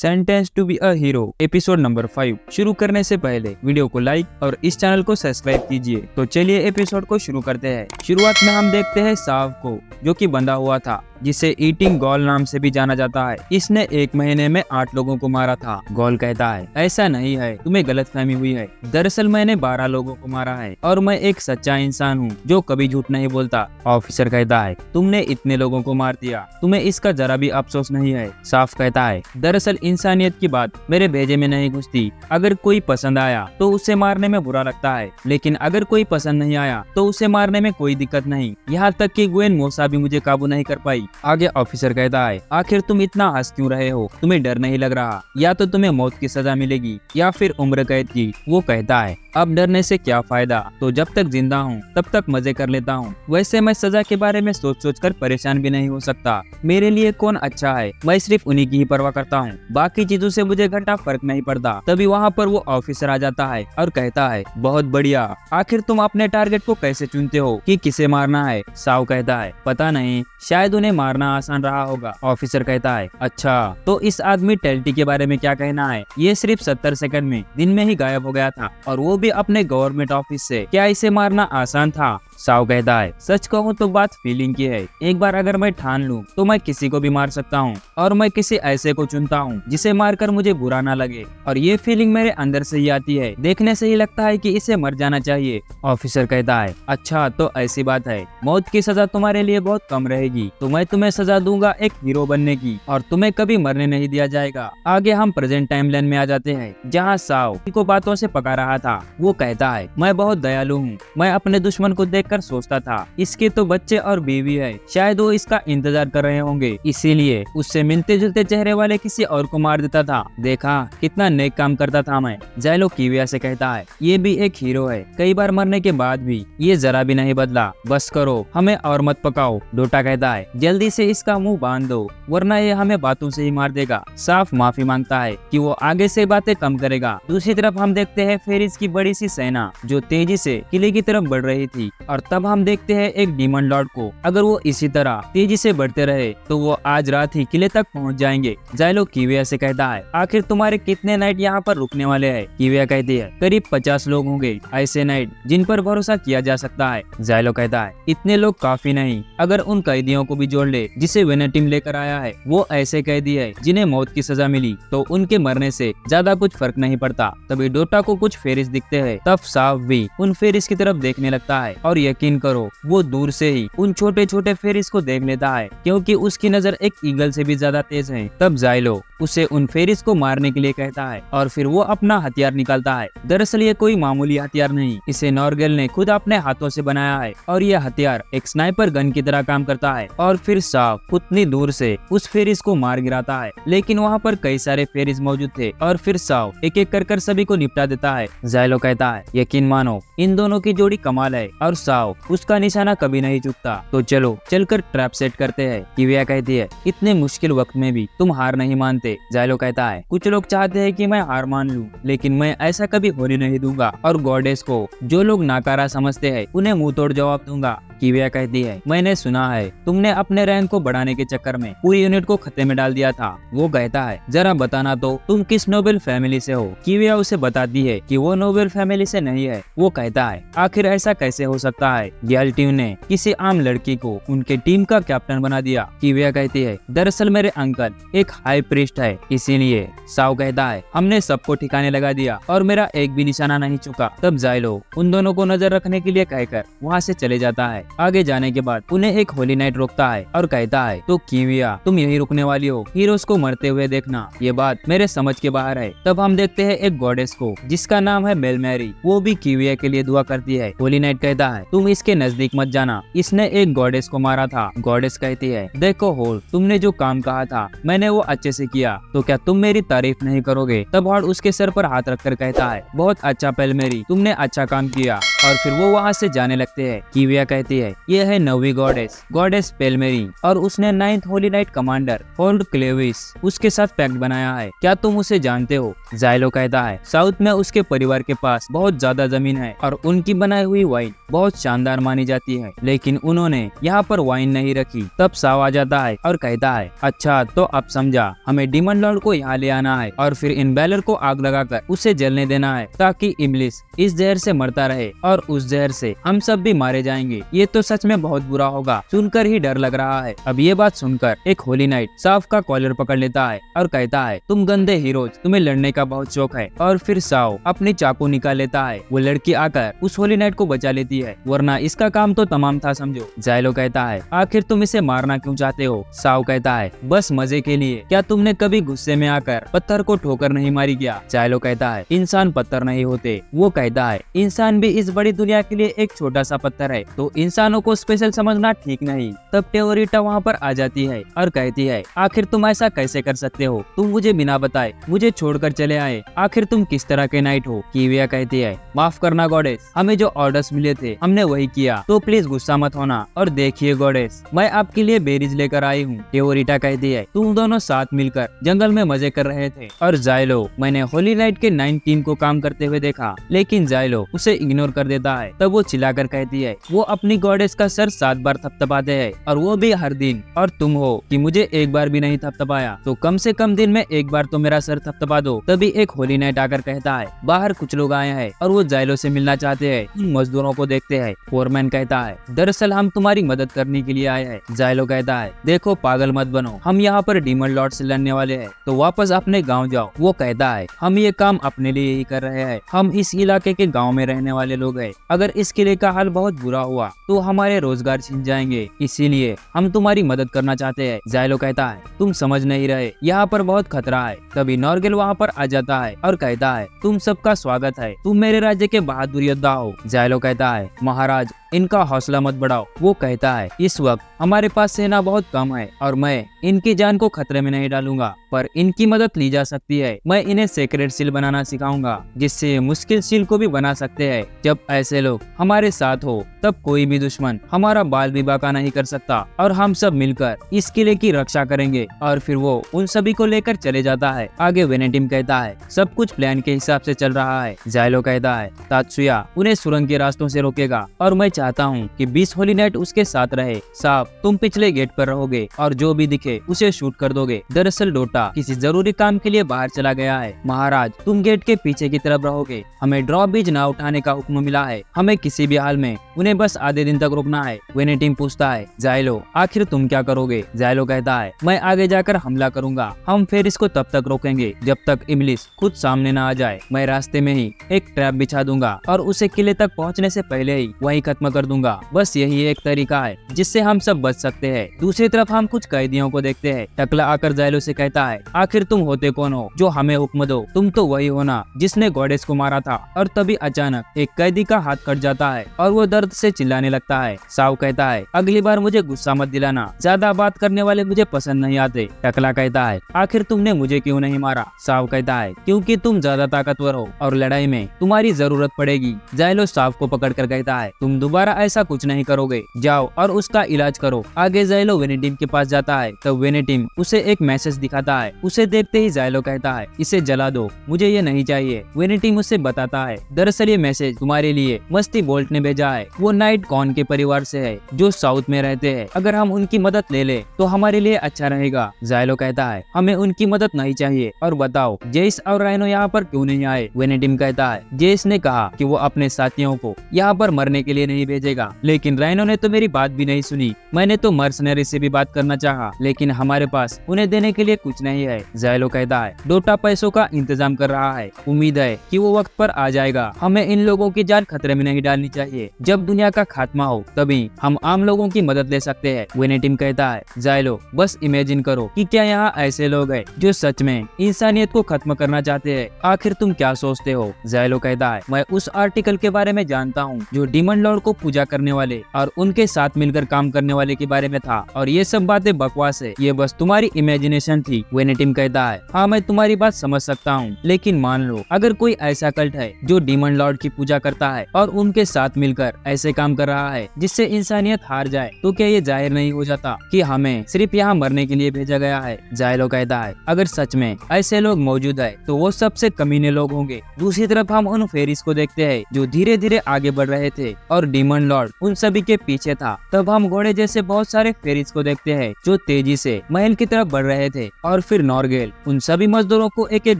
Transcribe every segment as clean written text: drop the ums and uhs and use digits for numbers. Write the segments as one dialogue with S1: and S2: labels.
S1: Sentence to be a hero episode number 5। शुरू करने से पहले वीडियो को लाइक और इस चैनल को सब्सक्राइब कीजिए। तो चलिए एपिसोड को शुरू करते हैं। शुरुआत में हम देखते हैं साव को, जो कि बंधा हुआ था, जिसे ईटिंग गॉल नाम से भी जाना जाता है। इसने 1 महीने में 8 लोगों को मारा था। गॉल कहता है, ऐसा नहीं है, तुम्हें गलतफहमी हुई है। दरअसल मैंने 12 लोगों को मारा है और मैं एक सच्चा इंसान हूँ जो कभी झूठ नहीं बोलता। ऑफिसर कहता है, तुमने इतने लोगों को मार दिया, तुम्हें इसका जरा भी अफसोस नहीं है। साफ कहता है, दरअसल इंसानियत की बात मेरे भेजे में नहीं घुसती। अगर कोई पसंद आया तो उसे मारने में बुरा लगता है, लेकिन अगर कोई पसंद नहीं आया तो उसे मारने में कोई दिक्कत नहीं। यहाँ तक कि ग्वेन मोसा भी मुझे काबू नहीं कर पाई। आगे ऑफिसर कहता है, आखिर तुम इतना हंस क्यों रहे हो? तुम्हें डर नहीं लग रहा? या तो तुम्हें मौत की सजा मिलेगी या फिर उम्र कैद की। वो कहता है, अब डरने से क्या फायदा, तो जब तक जिंदा हूँ तब तक मजे कर लेता हूँ। वैसे मैं सजा के बारे में सोच सोच कर परेशान भी नहीं हो सकता। मेरे लिए कौन अच्छा है, मैं सिर्फ उन्हीं की ही परवाह करता हूँ। बाकी चीजों से मुझे घंटा फर्क नहीं पड़ता। तभी वहाँ पर वो ऑफिसर आ जाता है और कहता है, बहुत बढ़िया, आखिर तुम अपने टारगेट को कैसे चुनते हो कि किसे मारना है? साव कहता है, पता नहीं, शायद उन्हें मारना आसान रहा होगा। ऑफिसर कहता है, अच्छा, तो इस आदमी टेल्टी के बारे में क्या कहना है? ये सिर्फ 70 सेकंड में दिन में ही गायब हो गया था, और वो भी अपने गवर्नमेंट ऑफिस से। क्या इसे मारना आसान था? साव कहता है, सच कहूँ तो बात फीलिंग की है। एक बार अगर मैं ठान लूँ तो मैं किसी को भी मार सकता हूँ, और मैं किसी ऐसे को चुनता हूँ जिसे मारकर मुझे बुरा ना लगे, और ये फीलिंग मेरे अंदर से ही आती है। देखने से ही लगता है कि इसे मर जाना चाहिए। ऑफिसर कहता है, अच्छा, तो ऐसी बात है, मौत की सजा तुम्हारे लिए बहुत कम रहेगी, तो मैं तुम्हें सजा दूंगा एक हीरो बनने की, और तुम्हें कभी मरने नहीं दिया जाएगा। आगे हम प्रेजेंट टाइमलाइन में आ जाते हैं, जहाँ साव को बातों से पका रहा था। वो कहता है, मैं बहुत दयालु हूँ। मैं अपने दुश्मन को देखकर सोचता था, इसके तो बच्चे और बीवी है, शायद वो इसका इंतजार कर रहे होंगे, इसीलिए उससे मिलते जुलते चेहरे वाले किसी और को मार देता था। देखा कितना नेक काम करता था मैं। जाइलो किविया से कहता है, ये भी एक हीरो है, कई बार मरने के बाद भी ये जरा भी नहीं बदला। बस करो, हमें और मत पकाओ। डोटा कहता है, जल्दी से इसका मुंह बांध दो, वरना ये हमें बातों से ही मार देगा। साफ माफी मांगता है कि वो आगे से बातें कम करेगा। दूसरी तरफ हम देखते हैं फेरिस की बड़ी सी सेना जो तेजी से किले की तरफ बढ़ रही थी, और तब हम देखते हैं एक डीमन लॉर्ड को। अगर वो इसी तरह तेजी से बढ़ते रहे तो वो आज रात ही किले तक पहुंच जाएंगे। जाइलो किविया से कहता है, आखिर तुम्हारे कितने नाइट यहाँ पर रुकने वाले हैं? किविया कहती है, करीब 50 लोग होंगे, ऐसे नाइट जिन पर भरोसा किया जा सकता है। जाइलो कहता है, इतने लोग काफी नहीं, अगर उन कैदियों को भी जोड़ ले जिसे वेनेटिम लेकर आया है। वो ऐसे कैदी है जिन्हें मौत की सजा मिली, तो उनके मरने से ज्यादा कुछ फर्क नहीं पड़ता। तभी डोटा को कुछ फेरिस दिखते हैं। तब साफ भी उन फेरिस की तरफ देखने लगता है, और यकीन करो वो दूर से ही उन छोटे छोटे फेरिस को देख लेता है, क्योंकि उसकी नजर एक ईगल से भी ज्यादा तेज है। तब जाइलो उसे उन फेरिस को मारने के लिए कहता है, और फिर वो अपना हथियार निकालता है। दरअसल ये कोई मामूली हथियार नहीं, इसे नॉर्गेल ने खुद अपने हाथों से बनाया है, और यह हथियार एक स्नाइपर गन की तरह काम करता है। और फिर साफ उतनी दूर से उस फेरिस को मार गिराता है, लेकिन वहाँ पर कई सारे फेरिस मौजूद थे, और फिर साफ एक एक कर सभी को निपटा देता है। जाइलो कहता है, यकीन मानो, इन दोनों की जोड़ी कमाल है, और साफ उसका निशाना कभी नहीं चुकता। तो चलो चलकर ट्रैप सेट करते हैं। किविया कहती है, इतने मुश्किल वक्त में भी तुम हार नहीं मानते। जाइलो कहता है, कुछ लोग चाहते हैं कि मैं हार मान लूं, लेकिन मैं ऐसा कभी होने नहीं दूंगा, और गॉडेस को जो लोग नाकारा समझते हैं उन्हें मुंह तोड़ जवाब दूंगा। किविया कहती है, मैंने सुना है तुमने अपने रैंक को बढ़ाने के चक्कर में पूरी यूनिट को खतरे में डाल दिया था। वो कहता है, जरा बताना तो तुम किस नोबेल फैमिली से हो? किविया उसे बताती है कि वो नोबेल फैमिली से नहीं है। वो कहता है, आखिर ऐसा कैसे हो सकता है? गैल्टीव ने किसी आम लड़की को उनके टीम का कैप्टन बना दिया। किविया कहती है, दरअसल मेरे अंकल एक हाई प्रीस्ट है, इसीलिए। साव कहता है, हमने सबको ठिकाने लगा दिया और मेरा एक भी निशाना नहीं चुका। तब जाइलो उन दोनों को नजर रखने के लिए कहकर वहाँ से चले जाता है। आगे जाने के बाद उन्हें एक होली नाइट रोकता है और कहता है, तो किविया तुम यही रुकने वाली हो, हीरोज को मरते हुए देखना, ये बात मेरे समझ के बाहर है। तब हम देखते हैं एक गॉडेस को जिसका नाम है बेलमेरी। वो भी किविया के लिए दुआ करती है। होली नाइट कहता है, तुम इसके नजदीक मत जाना, इसने एक गॉडेस को मारा था। गॉडेस कहती है, देखो होल, तुमने जो काम कहा था मैंने वो अच्छे से किया, तो क्या तुम मेरी तारीफ नहीं करोगे? तब हॉल उसके सर पर हाथ रखकर कहता है, बहुत अच्छा बेलमेरी, तुमने अच्छा काम किया, और फिर वो वहाँ से जाने लगते हैं। किविया कहती है, ये है 9वीं गॉडेस पेलमेरी, और उसने 9th Holi night commander hold Clavis उसके साथ पैक्ट बनाया है। क्या तुम उसे जानते हो? जाइलो कहता है, साउथ में उसके परिवार के पास बहुत ज्यादा जमीन है, और उनकी बनाई हुई वाइन बहुत शानदार मानी जाती है, लेकिन उन्होंने यहाँ पर वाइन नहीं रखी। तब साव आ जाता है और कहता है, अच्छा तो अब समझा, हमें डीमन लॉर्ड को यहाँ ले आना है और फिर इन बेलर को आग लगाकर उसे जलने देना है ताकि इब्लिस इस जहर से मरता रहे और उस जहर से हम सब भी मारे जाएंगे। ये तो सच में बहुत बुरा होगा, सुनकर ही डर लग रहा है। अब ये बात सुनकर एक होली नाइट साफ का कॉलर पकड़ लेता है और कहता है, तुम गंदे हीरोज, तुम्हें लड़ने का बहुत शौक है। और फिर साव अपनी चाकू निकाल लेता है। वो लड़की आकर उस होली नाइट को बचा लेती है, वरना इसका काम तो तमाम था समझो। जाइलो कहता है, आखिर तुम इसे मारना क्यों चाहते हो? साव कहता है, बस मजे के लिए। क्या तुमने कभी गुस्से में आकर पत्थर को ठोकर नहीं मारी क्या? जाइलो कहता है, इंसान पत्थर नहीं होते। वो कहता है, इंसान भी इस बड़ी दुनिया के लिए एक छोटा सा पत्थर है, तो इंसानों को स्पेशल समझना ठीक नहीं। तब टेओरिटा वहाँ पर आ जाती है और कहती है, आखिर तुम ऐसा कैसे कर सकते हो? तुम मुझे बिना बताए मुझे छोड़कर चले आए। आखिर तुम किस तरह के नाइट हो? कीविया कहती है, माफ करना गॉडेस, हमें जो ऑर्डर्स मिले थे हमने वही किया, तो प्लीज गुस्सा मत होना। और देखिए गॉडेस, मैं आपके लिए बेरीज लेकर आई हूँ। टेओरिटा कहती है, तुम दोनों साथ मिलकर जंगल में मजे कर रहे थे। और जाइलो, मैंने होली नाइट के 9 टीम को काम करते हुए देखा, लेकिन जाइलो उसे इग्नोर कर देता है। तब वो चिल्लाकर कहती है, वो अपनी गॉडेस का सर 7 बार थपथपाते हैं और वो भी हर दिन, और तुम हो कि मुझे एक बार भी नहीं थपथपाया, तो कम से कम दिन में एक बार तो मेरा सर थपथपा दो। तभी एक होली नाइट आकर कहता है, बाहर कुछ लोग आए हैं और वो जाइलो से मिलना चाहते हैं। उन मजदूरों को देखते हैं। फोरमैन कहता है, दरअसल हम तुम्हारी मदद करने के लिए आए हैं। जाइलो कहता है, देखो पागल मत बनो, हम यहाँ पर डीमन लॉर्ड से लड़ने वाले हैं, तो वापस अपने गाँव जाओ। वो कहता है, हम ये काम अपने लिए ही कर रहे हैं, हम इस इलाके के गाँव में रहने वाले लोग हैं। अगर इस किले का हाल बहुत बुरा हुआ तो हमारे रोजगार छिन जाएंगे, इसीलिए हम तुम्हारी मदद करना चाहते हैं। जाइलो कहता है, तुम समझ नहीं रहे, यहाँ पर बहुत खतरा है। तभी नॉर्गेल वहाँ पर आ जाता है और कहता है, तुम सबका स्वागत है, तुम मेरे राज्य के बहादुर योद्धा हो। जाइलो कहता है, महाराज इनका हौसला मत बढ़ाओ। वो कहता है, इस वक्त हमारे पास सेना बहुत कम है और मैं इनकी जान को खतरे में नहीं डालूंगा, पर इनकी मदद ली जा सकती है। मैं इन्हें सेक्रेट सील बनाना सिखाऊंगा, जिससे मुश्किल सील को भी बना सकते हैं। जब ऐसे लोग हमारे साथ हो तब कोई भी दुश्मन हमारा बाल भी बाका नहीं कर सकता और हम सब मिलकर इस किले की रक्षा करेंगे। और फिर वो उन सभी को लेकर चले जाता है। आगे वेनेटिम कहता है, सब कुछ प्लान के हिसाब से चल रहा है। जाइलो कहता है, तात्सुया उन्हें सुरंग के रास्तों से रोकेगा और मैं चाहता हूँ कि 20 होली नाइट उसके साथ रहे। साहब तुम पिछले गेट पर रहोगे और जो भी दिखे उसे शूट कर दोगे। दरअसल डोटा किसी जरूरी काम के लिए बाहर चला गया है। महाराज तुम गेट के पीछे की तरफ रहोगे। हमें ड्रॉ बीज ना उठाने का हुक्म मिला है, हमें किसी भी हाल में उन्हें बस आधे दिन तक रुकना है। वेनेटिम पूछता है, जाइलो आखिर तुम क्या करोगे? जाइलो कहता है, मैं आगे जाकर हमला करूंगा। हम फिर इसको तब तक रोकेंगे जब तक इब्लिस खुद सामने ना आ जाए। मैं रास्ते में ही एक ट्रैप बिछा दूंगा और उसे किले तक पहुंचने से पहले ही वहीं खत्म कर दूंगा। बस यही एक तरीका है जिससे हम सब बच सकते हैं। दूसरी तरफ हम कुछ कैदियों को देखते हैं। टकला आकर जाइलो से कहता है, आखिर तुम होते कौन हो जो हमें हुक्म दो? तुम तो वही हो ना जिसने गॉडेस को मारा था। और तभी अचानक एक कैदी का हाथ कट जाता है और वो दर्द से चिल्लाने लगता है। साव कहता है, अगली बार मुझे गुस्सा मत दिलाना, ज्यादा बात करने वाले मुझे पसंद नहीं आते। टकला कहता है, आखिर तुमने मुझे क्यों नहीं मारा? साव कहता है, क्योंकि तुम ज्यादा ताकतवर हो और लड़ाई में तुम्हारी जरूरत पड़ेगी। जाइलो साव को पकड़ कर कहता है, तुम दोबारा ऐसा कुछ नहीं करोगे, जाओ और उसका इलाज करो। आगे जाइलो वेनेटिम के पास जाता है। तब वेनेटिम उसे एक मैसेज दिखाता है। उसे देखते ही जाइलो कहता है, इसे जला दो, मुझे ये नहीं चाहिए। वेनेटिम उसे बताता है, दरअसल ये मैसेज तुम्हारे लिए मस्ती बोल्ट ने भेजा है। वो नाइट कॉन के परिवार से है जो साउथ में रहते हैं। अगर हम उनकी मदद ले ले तो हमारे लिए अच्छा रहेगा। जाइलो कहता है, हमें उनकी मदद नहीं चाहिए। और बताओ जेस और राइनो यहाँ पर क्यों नहीं आए? वेनेटिम कहता है, जेस ने कहा कि वो अपने साथियों को यहाँ पर मरने के लिए नहीं भेजेगा, लेकिन राइनो ने तो मेरी बात भी नहीं सुनी। मैंने तो मर्सनरी से भी बात करना चाहा, लेकिन हमारे पास उन्हें देने के लिए कुछ नहीं है। जाइलो कहता है, डोटा पैसों का इंतजाम कर रहा है, उम्मीद है कि वो वक्त पर आ जाएगा। हमें इन लोगों की जान खतरे में नहीं डालनी चाहिए। जब दुनिया का खात्मा हो तभी हम आम लोगों की मदद ले सकते हैं। वेनेटिम कहता है, जाइलो बस इमेजिन करो कि क्या यहाँ ऐसे लोग हैं जो सच में इंसानियत को खत्म करना चाहते हैं। आखिर तुम क्या सोचते हो? जाइलो कहता है, मैं उस आर्टिकल के बारे में जानता हूँ जो डीमन लॉर्ड को पूजा करने वाले और उनके साथ मिलकर काम करने वाले के बारे में था, और ये सब बातें बकवास है, ये बस तुम्हारी इमेजिनेशन थी। वेनेटिम कहता है, हाँ मैं तुम्हारी बात समझ सकता हूँ, लेकिन मान लो अगर कोई ऐसा कल्ट है जो डीमन लॉर्ड की पूजा करता है और उनके साथ मिलकर ऐसे काम कर रहा है जिससे इंसानियत हार जाए, तो क्या ये जाहिर नहीं हो जाता कि हमें सिर्फ यहाँ मरने के लिए भेजा गया है? जाइलो कहता है, अगर सच में ऐसे लोग मौजूद है तो वो सबसे कमीने लोग होंगे। दूसरी तरफ हम उन फेरिस को देखते हैं जो धीरे धीरे आगे बढ़ रहे थे और डीमन लॉर्ड उन सभी के पीछे था। तब हम घोड़े जैसे बहुत सारे फेरिस को देखते हैं जो तेजी से महल की तरफ बढ़ रहे थे और और फिर नॉर्गेल उन सभी मजदूरों को एक एक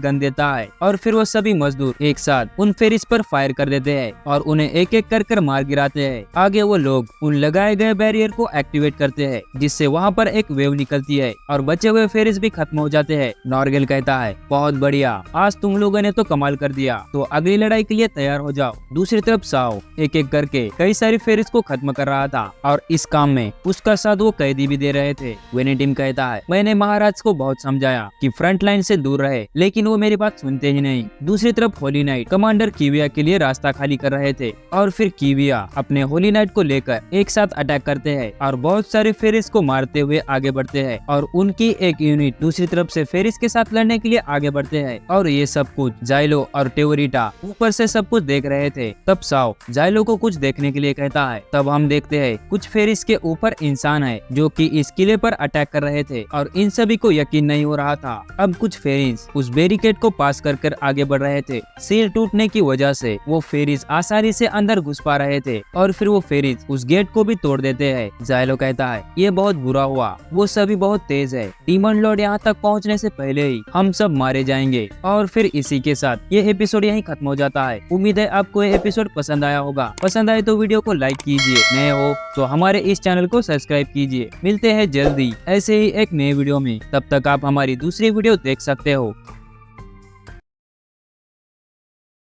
S1: गन देता है और फिर वो सभी मजदूर एक साथ उन फेरिस पर फायर कर देते हैं और उन्हें एक एक कर मार गिराते हैं। आगे वो लोग उन लगाए गए बैरियर को एक्टिवेट करते हैं जिससे वहाँ पर एक वेव निकलती है और बचे हुए फेरिस भी खत्म हो जाते हैं। नॉर्गेल कहता है, बहुत बढ़िया, आज तुम लोगों ने तो कमाल कर दिया, तो अगली लड़ाई के लिए तैयार हो जाओ। दूसरी तरफ साओ एक एक करके कई सारी फेरिस को खत्म कर रहा था और इस काम में उसका साथ वो कैदी भी दे रहे थे। वेनेटिम कहता है, मैंने महाराज को बहुत समझाया कि फ्रंट लाइन से दूर रहे, लेकिन वो मेरी बात सुनते ही नहीं। दूसरी तरफ होली नाइट कमांडर कीविया के लिए रास्ता खाली कर रहे थे और फिर कीविया अपने होली नाइट को लेकर एक साथ अटैक करते हैं और बहुत सारे फेरिस को मारते हुए आगे बढ़ते हैं और उनकी एक यूनिट दूसरी तरफ से फेरिस के साथ लड़ने के लिए आगे बढ़ते हैं। और ये सब कुछ जाइलो और टेओरिटा ऊपर से सब कुछ देख रहे थे। तब साओ जाइलो को कुछ देखने के लिए कहता है। तब हम देखते हैं कुछ फेरिस के ऊपर इंसान है जो कि इस किले पर अटैक कर रहे थे और इन सभी को यकीन नहीं हो रहा था। अब कुछ फेरिस उस बैरिकेड को पास कर आगे बढ़ रहे थे। सील टूटने की वजह से वो फेरिस आसानी से अंदर घुस पा रहे थे और फिर वो फेरिस उस गेट को भी तोड़ देते हैं। जाइलो कहता है, ये बहुत बुरा हुआ, वो सभी बहुत तेज है, डीमन लॉर्ड यहाँ तक पहुँचने से पहले ही हम सब मारे जाएंगे। और फिर इसी के साथ ये एपिसोड यहीं खत्म हो जाता है। उम्मीद है आपको ये एपिसोड पसंद आया होगा। पसंद आए तो वीडियो को लाइक कीजिए, नए हो तो हमारे इस चैनल को सब्सक्राइब कीजिए। मिलते हैं जल्दी ऐसे ही एक नए वीडियो में, तब तक आप हमारी दूसरी वीडियो देख सकते हो।